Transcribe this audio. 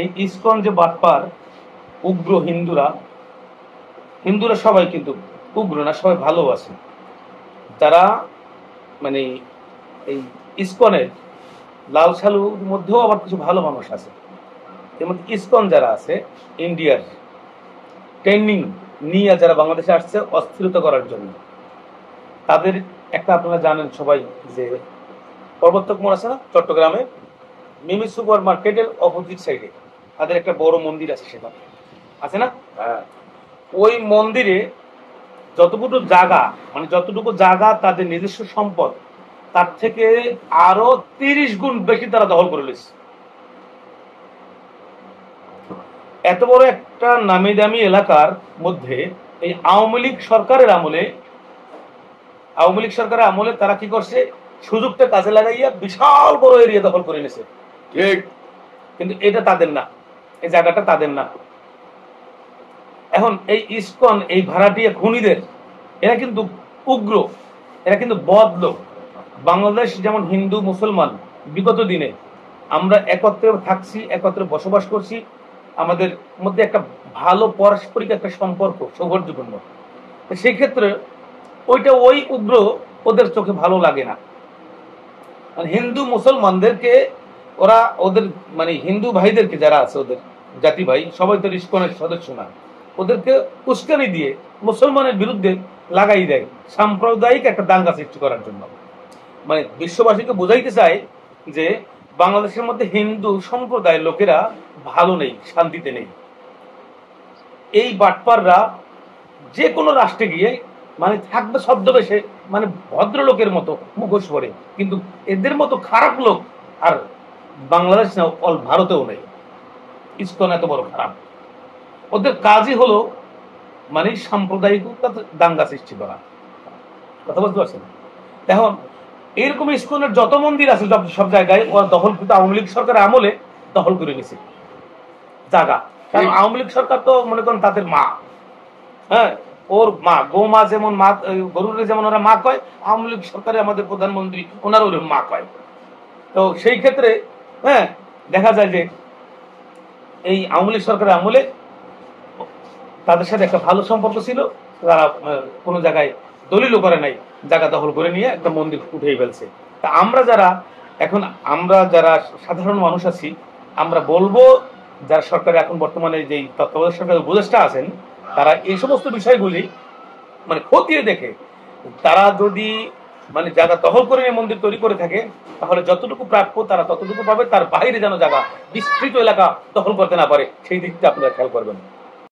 এই ইসকন যে বাটপার উগ্র হিন্দুরা, হিন্দুরা সবাই কিন্তু উগ্র না, সবাই ভালোবাসে। তারা মানে এই ইসকনের লাল সালুর মধ্যেও আবার কিছু ভালো মানুষ আছে। এর মধ্যে ইসকন যারা আছে ইন্ডিয়ার ট্রেনিং নিয়ে যারা বাংলাদেশে আসছে অস্থিরতা করার জন্য, তাদের একটা আপনারা জানেন সবাই যে পর্বত্য কুমার আছে না চট্টগ্রামে, মিমি সুপার মার্কেটের অপোজিট সাইডে তাদের একটা বড় মন্দির আছে, সেটা আছে না? ওই মন্দিরে যতটুকু জায়গা, মানে যতটুকু জায়গা তাদের নিজস্ব সম্পদ, তার থেকে আরো 30 গুণ বেশি তারা দখল করে নিয়েছে। এত বড় একটা নামি দামি এলাকার মধ্যে এই আওয়ামী লীগ সরকারের আমলে তারা কি করছে, সুযোগটা কাজে লাগাইয়া বিশাল বড় এরিয়া দখল করে নিয়েছে। ঠিক, কিন্তু এটা তাদের না, এই জায়গাটা তাদের না। এখন এই ইসকন, এই ভাড়াটিয়া খুনিদের, এরা কিন্তু উগ্র, এরা কিন্তু বদ লোক। বাংলাদেশ যেমন হিন্দু মুসলমান বিগত দিনে আমরা একত্রে থাকছি, একত্রে বসবাস করছি, আমাদের মধ্যে একটা ভালো পারস্পরিক একটা সম্পর্ক সৌহার্দ্যপূর্ণ। সেই ক্ষেত্রে ওইটা ওই উগ্র ওদের চোখে ভালো লাগে না। হিন্দু মুসলমানদেরকে ওরা ওদের মানে হিন্দু ভাইদেরকে যারা আছে ওদের জাতি ভাই সবাই তো ইসকনের সদস্য না, ওদেরকে উস্কানি দিয়ে মুসলমানের বিরুদ্ধে লাগাই দেয় সাম্প্রদায়িক একটা দাঙ্গা সৃষ্টি করার জন্য। মানে বিশ্ববাসীকে বোঝাইতে চায় যে বাংলাদেশের মধ্যে হিন্দু সম্প্রদায়ের লোকেরা ভালো নেই, শান্তিতে নেই। এই বাটপাররা যে কোনো রাষ্ট্রে গিয়ে মানে থাকবে ছদ্মবেশে, মানে ভদ্রলোকের মতো মুখোশ পরে, কিন্তু এদের মতো খারাপ লোক আর বাংলাদেশ না, অল ভারতেও নেই। ইসকন এত বড় খারাপ, ওদের কাজই হলো মানে সাম্প্রদায়িক দাঙ্গা সৃষ্টি করা। কথা বলতে পারছেন? এখন এরকম ইসকনের যত মন্দির আছে সব জায়গায় ওরা দখল, কিন্তু আওয়ামী লীগ সরকারের আমলে দখল করে নিছে জায়গা। কারণ আওয়ামী লীগ সরকার তো মনে করেন তাদের মা, হ্যাঁ, ওর মা, গো-মা যেমন মা, গরুর যেমন ওরা মা কয়, আওয়ামী লীগ সরকারে আমাদের প্রধানমন্ত্রী ওনার ওর মা কয়। তো সেই ক্ষেত্রে হ্যাঁ দেখা যায় যে এই আওয়ামী লীগ সরকারের আমলে তাদের সাথে একটা ভালো সম্পর্ক ছিল, তারা কোনো জায়গায় দলিলও করে নাই, জায়গা দখল করে নিয়ে একটা মন্দির উঠেই ফেলছে। তা আমরা যারা সাধারণ মানুষ আছি, আমরা বলবো যারা সরকারে এখন বর্তমানে যেই তত্ত্বাবধায়ক সরকারের উপদেষ্টা আছেন, তারা এই সমস্ত বিষয়গুলি মানে খতিয়ে দেখে, তারা যদি মানে জায়গা দখল করে নিয়ে মন্দির তৈরি করে থাকে, তাহলে যতটুকু প্রাপ্য তারা ততটুকু পাবে, তার বাইরে যেন জায়গা বিস্তৃত এলাকা দখল করতে না পারে, সেই দিকটা আপনারা খেয়াল করবেন।